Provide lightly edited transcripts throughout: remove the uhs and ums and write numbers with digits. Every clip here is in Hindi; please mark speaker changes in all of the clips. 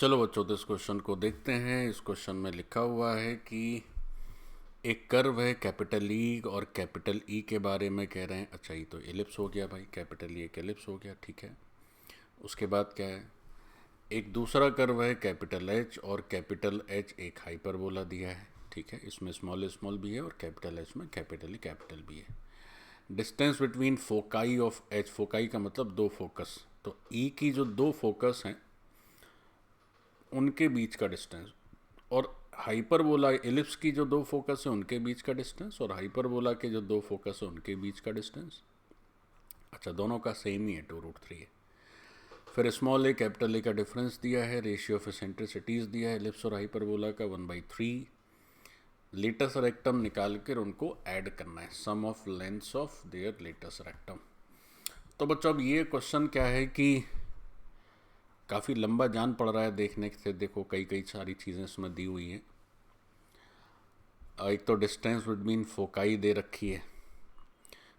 Speaker 1: चलो बच्चों, तो इस क्वेश्चन को देखते हैं। इस क्वेश्चन में लिखा हुआ है कि एक कर्व है कैपिटल ई और कैपिटल ई के बारे में कह रहे हैं। अच्छा, ये तो एलिप्स हो गया भाई, कैपिटल ई एक एलिप्स हो गया, ठीक है। उसके बाद क्या है, एक दूसरा कर्व है कैपिटल एच और कैपिटल एच एक हाइपरबोला दिया है, ठीक है। इसमें स्मॉल स्मॉल भी है और कैपिटल एच में कैपिटल भी है। Distance between foci of H, foci का मतलब दो फोकस, तो ई की जो दो फोकस हैं उनके बीच का डिस्टेंस, और हाइपरबोला एलिप्स की जो दो फोकस है उनके बीच का डिस्टेंस, और हाइपरबोला के जो दो फोकस है उनके बीच का डिस्टेंस। अच्छा, दोनों का सेम ही है, 2√3 है। फिर स्मॉल ए कैपिटल ए का डिफरेंस दिया है, रेशियो ऑफ एसेंट्रिसिटीज दिया है एलिप्स और हाइपरबोला का 1/3। लेटस रेक्टम निकाल कर उनको ऐड करना है, sum of lengths of their latus rectum. तो बच्चों, अब ये क्वेश्चन क्या है कि काफ़ी लंबा जान पड़ रहा है देखने से। देखो, कई कई सारी चीज़ें इसमें दी हुई हैं। एक तो डिस्टेंस बिटवीन फोकाई दे रखी है,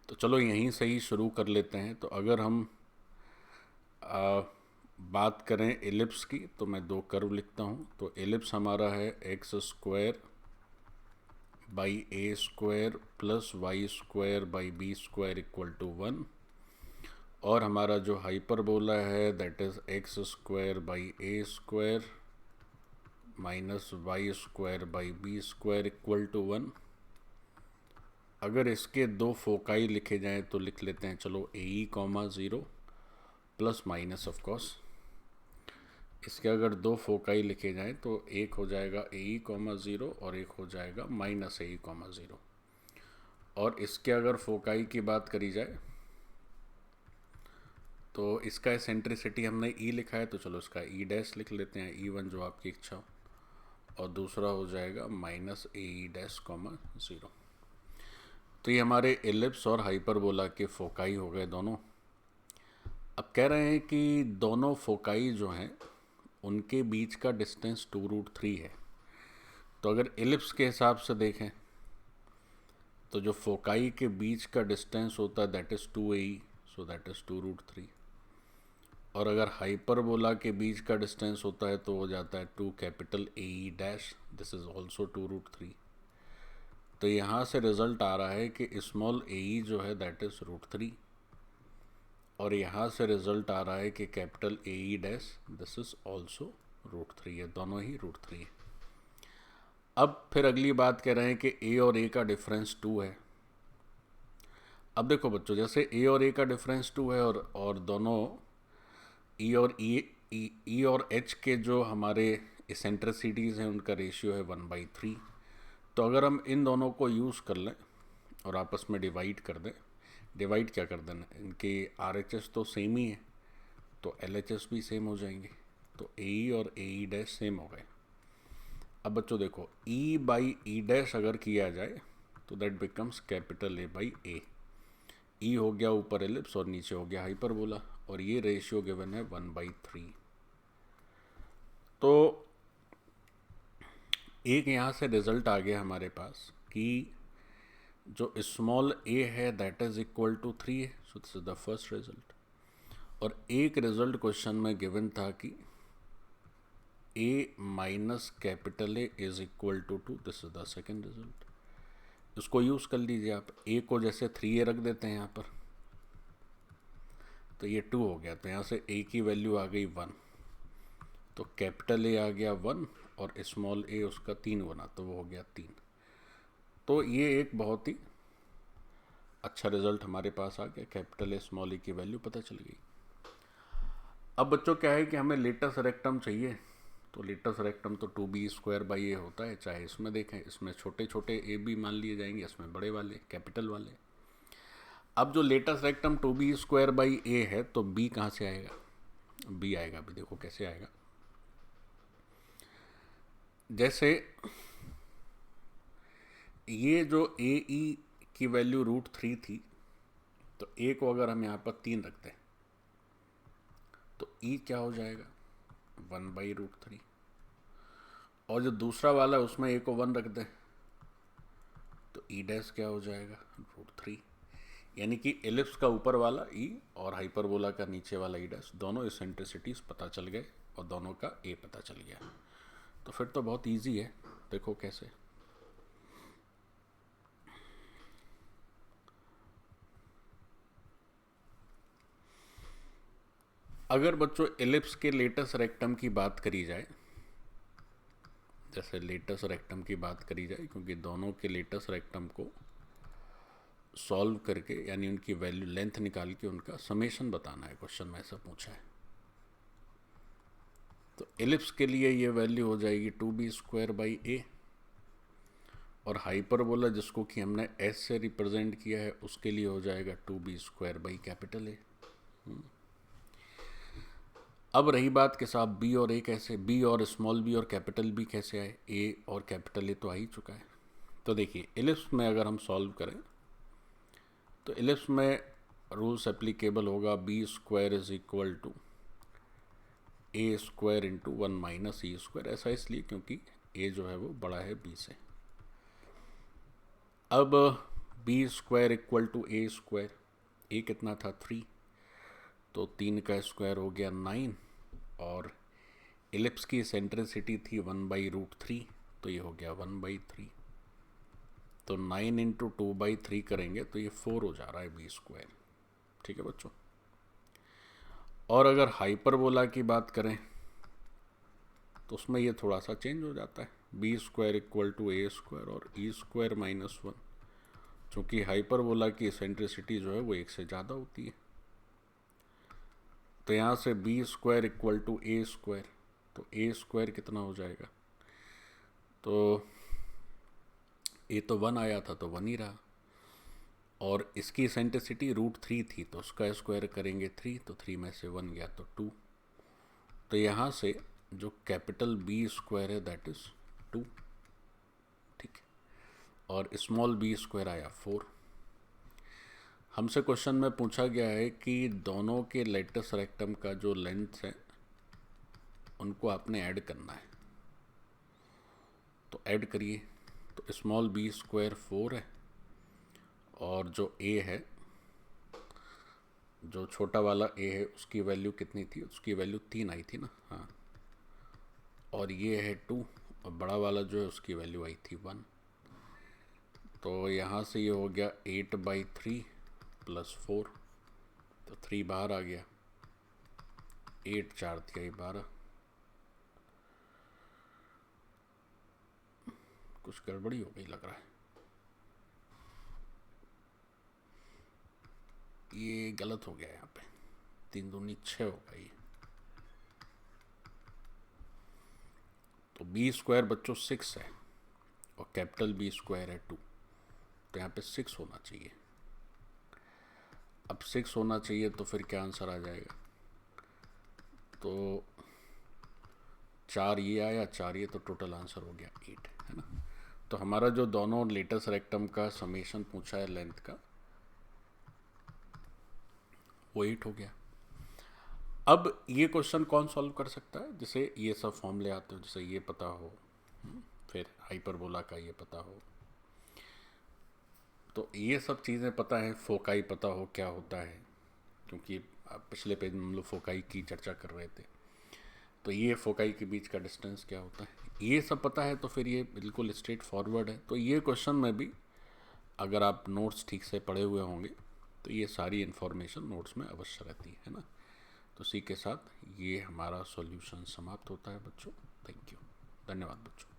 Speaker 1: तो चलो यहीं से ही शुरू कर लेते हैं। तो अगर हम बात करें एलिप्स की, तो मैं दो कर्व लिखता हूँ। तो एलिप्स हमारा है x² by a² plus y² by b² equal to 1, और हमारा जो हाइपरबोला है that is x² by a² minus y² by b² equal to 1। अगर इसके दो फोकाई लिखे जाएं तो लिख लेते हैं, चलो AE, 0 plus minus of course. इसके अगर दो फोकाई लिखे जाएं तो एक हो जाएगा AE, 0 और एक हो जाएगा माइनस AE, 0। और इसके अगर फोकाई की बात करी जाए तो इसका एसेंट्रिसिटी हमने E लिखा है, तो चलो इसका E' लिख लेते हैं, E1 जो आपकी इच्छा हो, और दूसरा हो जाएगा माइनस AE', 0। तो ये हमारे एलिप्स और हाइपरबोला के फोकाई हो गए दोनों। अब कह रहे हैं कि दोनों फोकाई जो हैं उनके बीच का डिस्टेंस 2√3 है। तो अगर एलिप्स के हिसाब से देखें तो जो फोकाई के बीच का डिस्टेंस होता है that is 2AE, so that is 2√3। और अगर हाइपरबोला के बीच का डिस्टेंस होता है तो हो जाता है 2 capital AE', this is also 2√3। तो यहाँ से रिज़ल्ट आ रहा है कि स्मॉल AE जो है दैट इज़ √3, और यहाँ से रिज़ल्ट आ रहा है कि capital AE' this is also √3 है, दोनों ही √3 है। अब फिर अगली बात कह रहे हैं कि A और A का डिफरेंस 2 है। अब देखो बच्चों, जैसे A और A का डिफरेंस 2 है और दोनों E और H के जो हमारे एसेंट्रिसिटीज़ हैं उनका रेशियो है 1/3। तो अगर हम इन दोनों को यूज़ कर लें और आपस में डिवाइड कर दें, डिवाइड क्या कर देना, इनके RHS तो सेम ही है तो LHS भी सेम हो जाएंगे, तो AE और AE' सेम हो गए। अब बच्चों देखो, E बाई E' अगर किया जाए तो that becomes capital A by A। E हो गया ऊपर एलिप्स और नीचे हो गया हाइपरबोला, और ये रेशियो गिवन है 1/3। तो एक यहाँ से रिजल्ट आ गया हमारे पास कि जो स्मॉल a है दैट इज इक्वल टू 3 है, so this is the first result. और एक रिजल्ट क्वेश्चन में गिवन था कि a minus capital A is equal to 2, this is the second result. इसको यूज़ कर लीजिए आप। a को जैसे 3a रख देते हैं यहाँ पर, तो ये 2 हो गया, तो यहाँ से a की वैल्यू आ गई 1, तो कैपिटल A आ गया 1 और स्मॉल a उसका 3 गुना, तो वो हो गया 3। तो ये एक बहुत ही अच्छा रिजल्ट हमारे पास आ गया, कैपिटल A स्मॉल ए की वैल्यू पता चल गई। अब बच्चों क्या है कि हमें लेटस रेक्टम चाहिए, तो लेटस रेक्टम तो 2B² बाई ए होता है, चाहे इसमें देखें, इसमें छोटे छोटे ए भी मान लिए जाएंगे, इसमें बड़े वाले कैपिटल वाले। अब जो लेटस रेक्टम 2B² बाई ए है, तो B कहाँ से आएगा, B आएगा, अभी देखो कैसे आएगा। जैसे ये जो AE की वैल्यू √3 थी, तो A को अगर हम यहाँ पर 3 रखते हैं तो E क्या हो जाएगा, 1/√3। और जो दूसरा वाला है उसमें A को 1 रख दें तो E' क्या हो जाएगा, √3। यानी कि एलिप्स का ऊपर वाला ई और हाइपरबोला का नीचे वाला ई डैश दोनों इसेंट्रिसिटीज पता चल गए और दोनों का ए पता चल गया। तो फिर तो बहुत इजी है, देखो कैसे। अगर बच्चों एलिप्स के लेटस रेक्टम की बात करी जाए, जैसे लेटस रेक्टम की बात करी जाए, क्योंकि दोनों के लेटस रेक्टम को सॉल्व करके यानी उनकी वैल्यू लेंथ निकाल के उनका समेशन बताना है, क्वेश्चन में ऐसा पूछा है। तो एलिप्स के लिए ये वैल्यू हो जाएगी 2b² a, और हाइपरबोला जिसको कि हमने s से रिप्रेजेंट किया है उसके लिए हो जाएगा 2b² A। अब रही बात कि साहब b और a कैसे, b और स्मॉल b और कैपिटल b कैसे आए, a और कैपिटल A तो आ ही चुका है। तो देखिए एलिप्स में अगर हम सॉल्व करें तो एलिप्स में रूल्स एप्लीकेबल होगा b² = a² × 1 - e²। ऐसा इसलिए क्योंकि a जो है वो बड़ा है b से। अब b² = a², a कितना था 3, तो 3 का स्क्वायर हो गया 9, और एलिप्स की सेंट्रिसिटी थी 1/√3, तो ये हो गया 1/3। तो 9 × 2/3 करेंगे तो ये 4 हो जा रहा है b²। ठीक है बच्चों। और अगर हाइपरबोला की बात करें तो उसमें ये थोड़ा सा चेंज हो जाता है, b² = a² और e² - 1, चूँकि हाइपरबोला की सेंट्रिसिटी जो है वो 1 से ज़्यादा होती है। तो यहाँ से b² = a², तो a² कितना हो जाएगा, तो a तो 1 आया था तो 1 ही रहा, और इसकी सेंट्रिसिटी √3 थी तो उसका स्क्वायर करेंगे 3, तो 3 में से 1 गया तो 2। तो यहाँ से जो कैपिटल b² है दैट इज़ 2, ठीक है, और स्मॉल b² आया 4। हमसे क्वेश्चन में पूछा गया है कि दोनों के लेटस रेक्टम का जो लेंथ है उनको आपने ऐड करना है, तो ऐड करिए। तो स्मॉल b² 4 है, और जो a है, जो छोटा वाला a है उसकी वैल्यू कितनी थी, उसकी वैल्यू 3 आई थी ना, हाँ, और ये है 2, और बड़ा वाला जो है उसकी वैल्यू आई थी 1। तो यहाँ से ये हो गया 8/3 + 4, तो 3 बाहर आ गया, 8 4 3 12। कुछ गड़बड़ी हो गई लग रहा है, ये गलत हो गया यहाँ पे, 3 दूनी 6 हो गई। तो b² बच्चों 6 है और कैपिटल B² है 2, तो यहाँ पे 6 होना चाहिए। अब 6 होना चाहिए तो फिर क्या आंसर आ जाएगा, तो 4 ये आया, 4 ये, तो टोटल आंसर हो गया 8, है ना। तो हमारा जो दोनों लेटस रेक्टम का समेशन पूछा है लेंथ का, वो 8 हो गया। अब ये क्वेश्चन कौन सॉल्व कर सकता है, जिसे ये सब फॉर्मूले आते हो, जैसे ये पता हो, फिर हाइपरबोला का ये पता हो, तो ये सब चीज़ें पता है, फोकाई पता हो क्या होता है, क्योंकि पिछले पेज में हम लोग फोकाई की चर्चा कर रहे थे। तो ये फोकाई के बीच का डिस्टेंस क्या होता है, ये सब पता है, तो फिर ये बिल्कुल स्ट्रेट फॉरवर्ड है। तो ये क्वेश्चन में भी अगर आप नोट्स ठीक से पढ़े हुए होंगे तो ये सारी इन्फॉर्मेशन नोट्स में अवश्य रहती है ना। तो इसी के साथ ये हमारा सॉल्यूशन समाप्त होता है बच्चों। थैंक यू, धन्यवाद बच्चों।